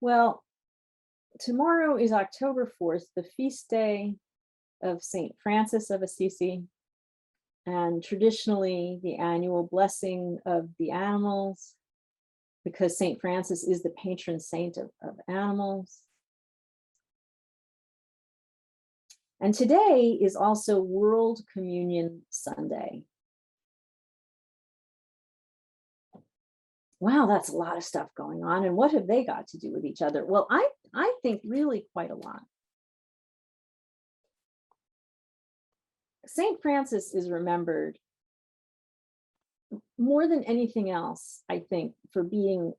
Well, tomorrow is October 4th, the feast day of St. Francis of Assisi, and traditionally the annual blessing of the animals, because St. Francis is the patron saint of animals. And today is also World Communion Sunday. Wow, that's a lot of stuff going on. And what have they got to do with each other? Well, I think really quite a lot. St. Francis is remembered more than anything else, I think, for being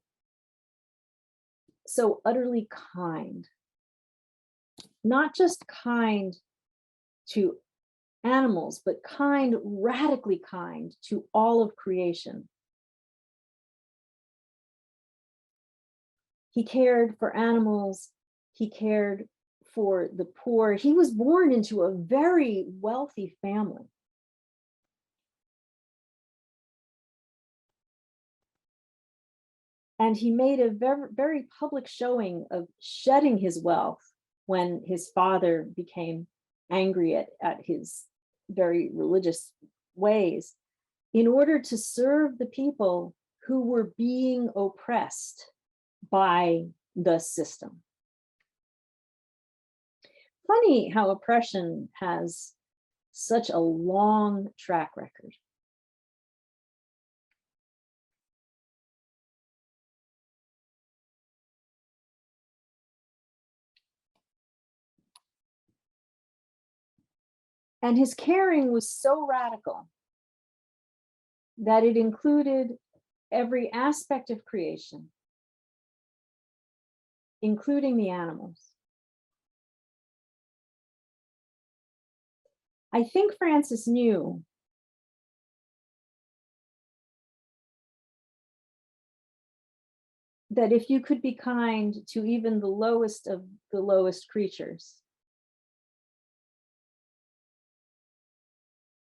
so utterly kind. Not just kind to animals, but kind, radically kind to all of creation. He cared for animals. He cared for the poor. He was born into a very wealthy family. And he made a very, very public showing of shedding his wealth when his father became angry at his very religious ways, in order to serve the people who were being oppressed by the system. Funny how oppression has such a long track record. And his caring was so radical that it included every aspect of creation, including the animals. I think Francis knew that if you could be kind to even the lowest of the lowest creatures,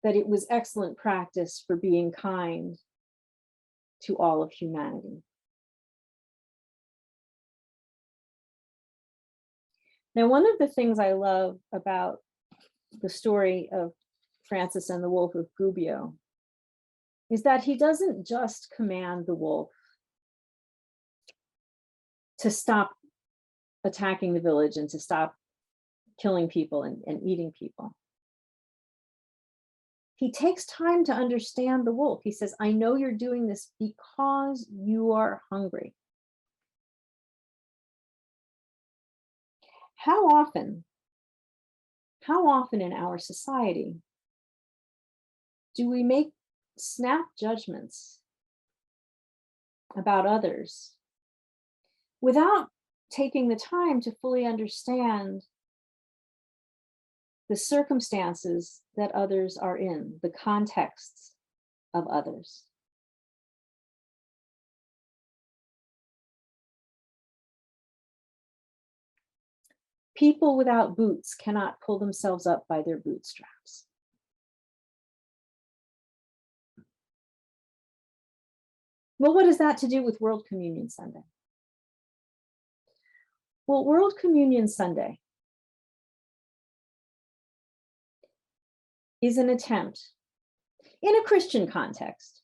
that it was excellent practice for being kind to all of humanity. Now, one of the things I love about the story of Francis and the Wolf of Gubbio is that he doesn't just command the wolf to stop attacking the village and to stop killing people and eating people. He takes time to understand the wolf. He says, I know you're doing this because you are hungry. How often in our society do we make snap judgments about others without taking the time to fully understand the circumstances that others are in, the contexts of others? People without boots cannot pull themselves up by their bootstraps. Well, what is that to do with World Communion Sunday? Well, World Communion Sunday is an attempt in a Christian context,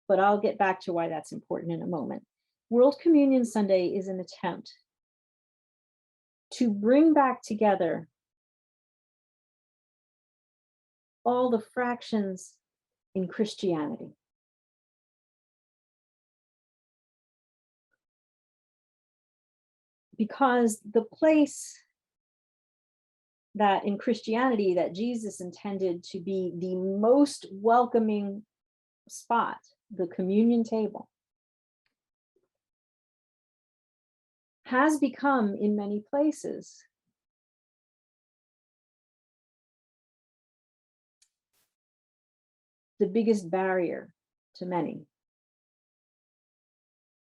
but I'll get back to why that's important in a moment. World Communion Sunday is an attempt to bring back together all the fractions in Christianity. Because the place that in Christianity that Jesus intended to be the most welcoming spot, the communion table, has become in many places the biggest barrier to many.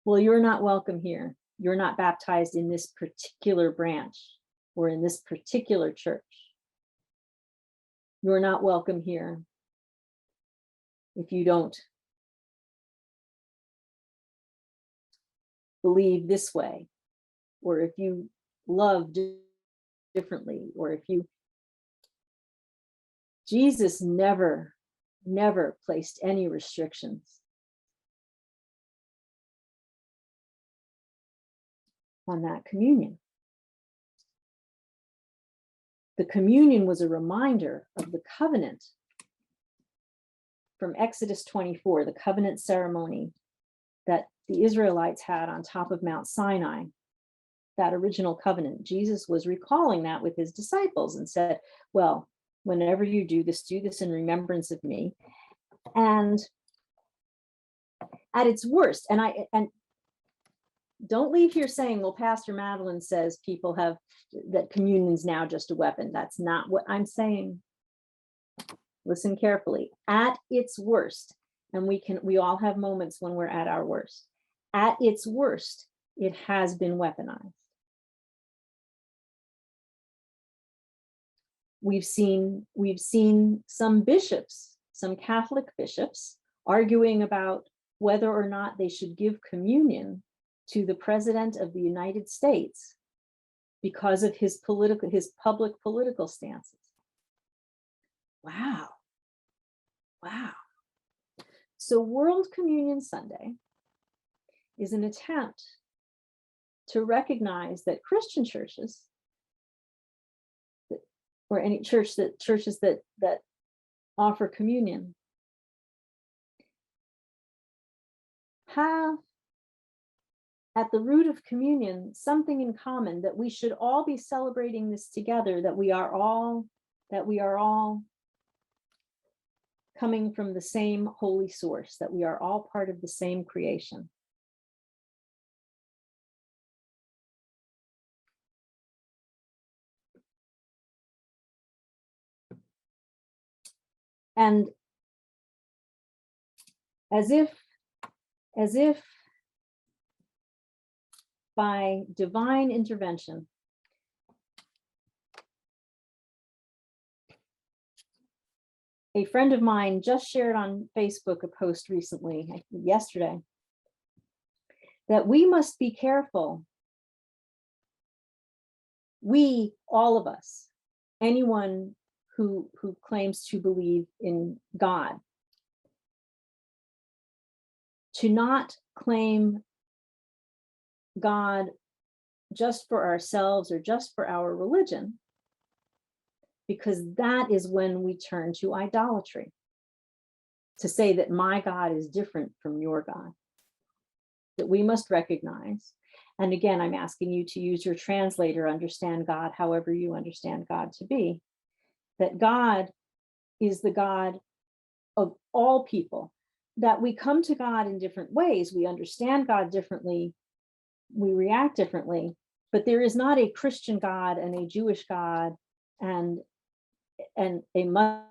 Well, you're not welcome here. You're not baptized in this particular branch or in this particular church. You're not welcome here if you don't believe this way or if you love differently, or if you, Jesus never placed any restrictions on that communion. The communion was a reminder of the covenant from Exodus 24, the covenant ceremony that the Israelites had on top of Mount Sinai, that original covenant. Jesus was recalling that with his disciples and said, well, whenever you do this in remembrance of me. And at its worst, and don't leave here saying, well, Pastor Madelyn says people have, that communion's now just a weapon. That's not what I'm saying. Listen carefully. At its worst, and we all have moments when we're at our worst. At its worst, it has been weaponized. We've seen some bishops, some Catholic bishops, arguing about whether or not they should give communion to the President of the United States because of his public political stances. Wow. So World Communion Sunday is an attempt to recognize that Christian churches, or any churches that offer communion, have at the root of communion something in common, that we should all be celebrating this together, that we are all coming from the same holy source, that we are all part of the same creation. And as if by divine intervention, a friend of mine just shared on Facebook a post recently, yesterday, that we must be careful. We, all of us, anyone who claims to believe in God, to not claim God just for ourselves or just for our religion, because that is when we turn to idolatry, to say that my God is different from your God, that we must recognize. And again, I'm asking you to use your translator, understand God however you understand God to be, that God is the God of all people, that we come to God in different ways, we understand God differently, we react differently, but there is not a Christian God and a Jewish God and a Muslim.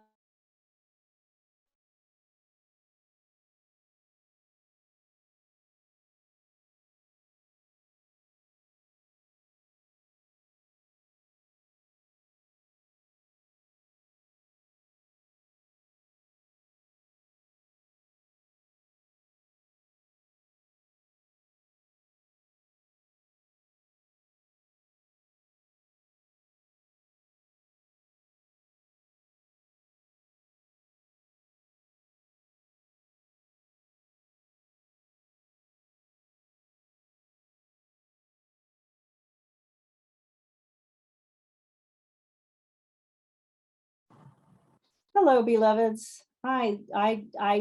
Hello, beloveds. I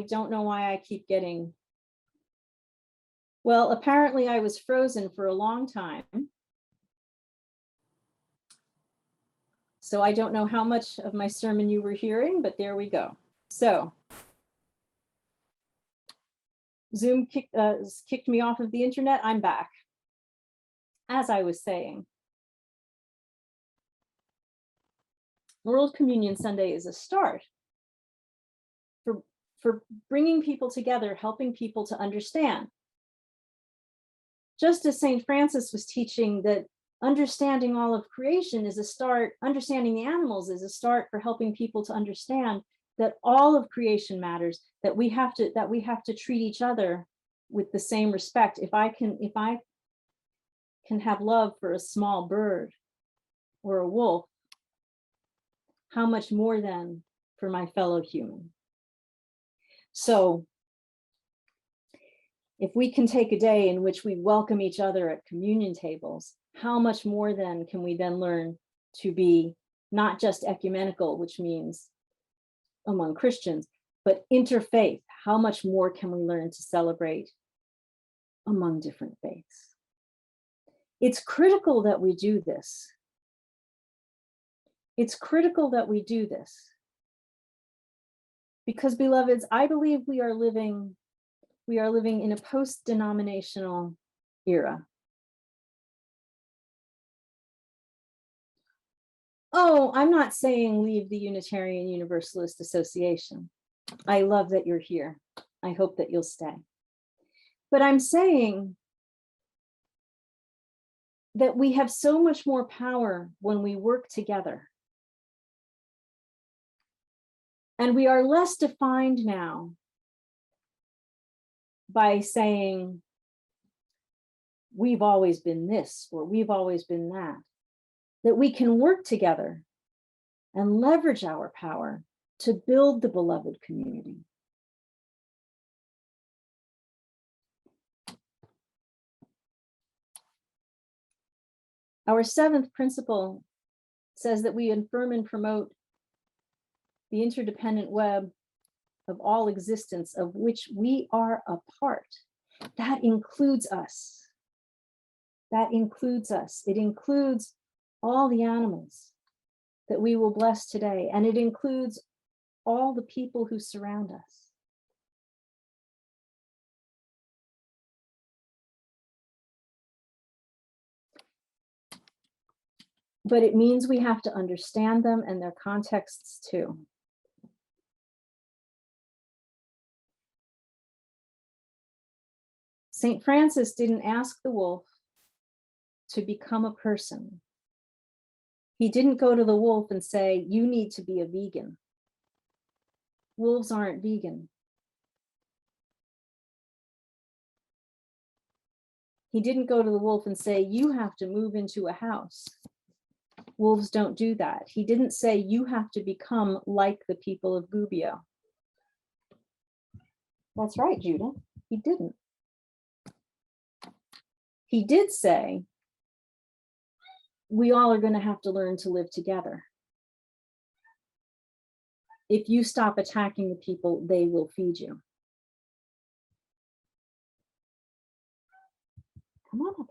don't know why I keep getting. Well, apparently I was frozen for a long time. So I don't know how much of my sermon you were hearing, but there we go. So Zoom kicked me off of the internet. I'm back. As I was saying, World Communion Sunday is a start for bringing people together, helping people to understand. Just as St. Francis was teaching that understanding all of creation is a start, understanding the animals is a start for helping people to understand that all of creation matters, that we have to treat each other with the same respect. If I can have love for a small bird or a wolf, how much more then for my fellow human? So if we can take a day in which we welcome each other at communion tables, how much more then can we then learn to be not just ecumenical, which means among Christians, but interfaith? How much more can we learn to celebrate among different faiths? It's critical that we do this. It's critical that we do this. Because, beloveds, I believe we are living in a post-denominational era. Oh, I'm not saying leave the Unitarian Universalist Association. I love that you're here. I hope that you'll stay. But I'm saying that we have so much more power when we work together. And we are less defined now by saying, we've always been this, or we've always been that we can work together and leverage our power to build the beloved community. Our seventh principle says that we affirm and promote the interdependent web of all existence of which we are a part. That includes us. That includes us. It includes all the animals that we will bless today, and it includes all the people who surround us. But it means we have to understand them and their contexts too. St. Francis didn't ask the wolf to become a person. He didn't go to the wolf and say, you need to be a vegan. Wolves aren't vegan. He didn't go to the wolf and say, you have to move into a house. Wolves don't do that. He didn't say, you have to become like the people of Gubbio. That's right, Judah. He didn't. He did say, we all are going to have to learn to live together. If you stop attacking the people, they will feed you. Come on up.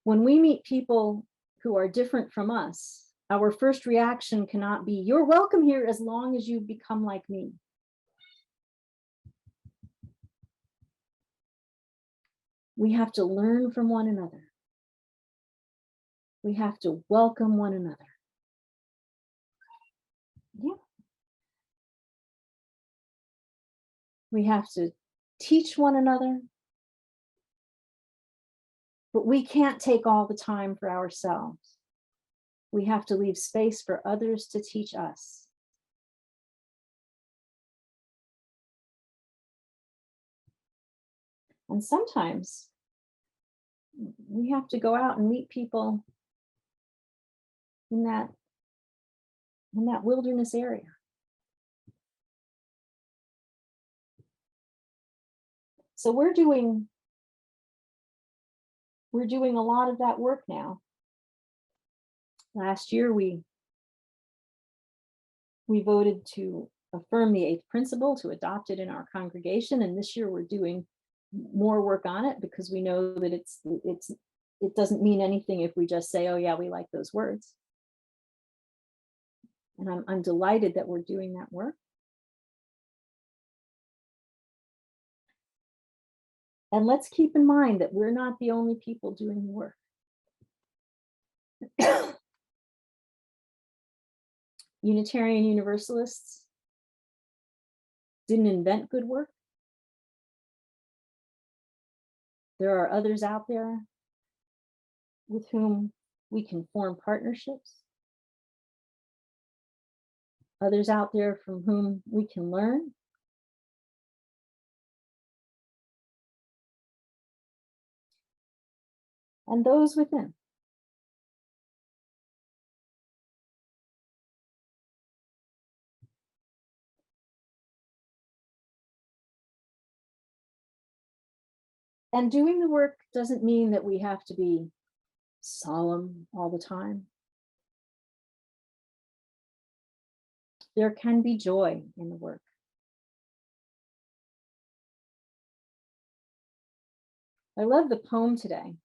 When we meet people who are different from us, our first reaction cannot be, you're welcome here as long as you become like me. We have to learn from one another. We have to welcome one another. Yeah. We have to teach one another. But we can't take all the time for ourselves. We have to leave space for others to teach us. And sometimes we have to go out and meet people in that wilderness area. So we're doing a lot of that work now. Last year, we voted to affirm the eighth principle, to adopt it in our congregation. And this year we're doing more work on it because we know that it doesn't mean anything if we just say, oh yeah, we like those words. And I'm delighted that we're doing that work. And let's keep in mind that we're not the only people doing the work. Unitarian Universalists didn't invent good work. There are others out there with whom we can form partnerships. Others out there from whom we can learn. and those within. And doing the work doesn't mean that we have to be solemn all the time. There can be joy in the work. I love the poem today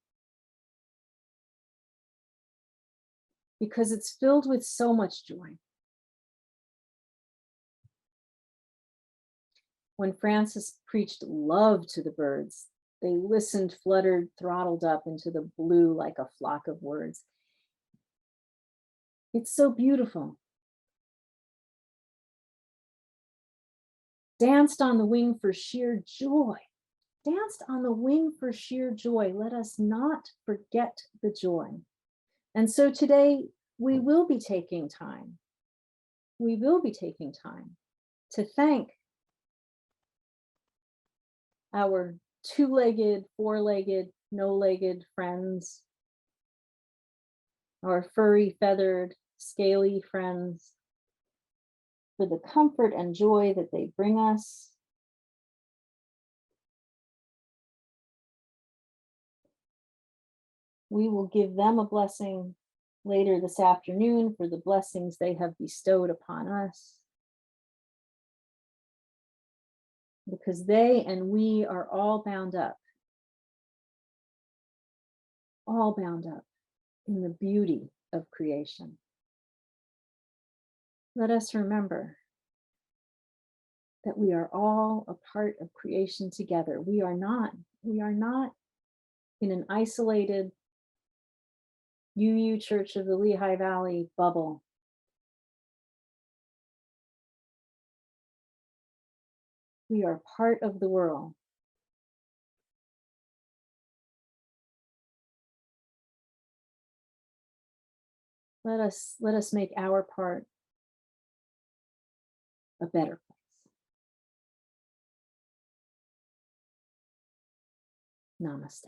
because it's filled with so much joy. When Francis preached love to the birds, they listened, fluttered, throttled up into the blue like a flock of words. It's so beautiful. Danced on the wing for sheer joy. Danced on the wing for sheer joy. Let us not forget the joy. And so today we will be taking time. We will be taking time to thank our two-legged, four-legged, no-legged friends, our furry, feathered, scaly friends, for the comfort and joy that they bring us. We will give them a blessing later this afternoon for the blessings they have bestowed upon us, because they and we are all bound up in the beauty of creation. Let us remember that we are all a part of creation together. We are not in an isolated UU Church of the Lehigh Valley bubble. We are part of the world. Let us make our part a better place. Namaste.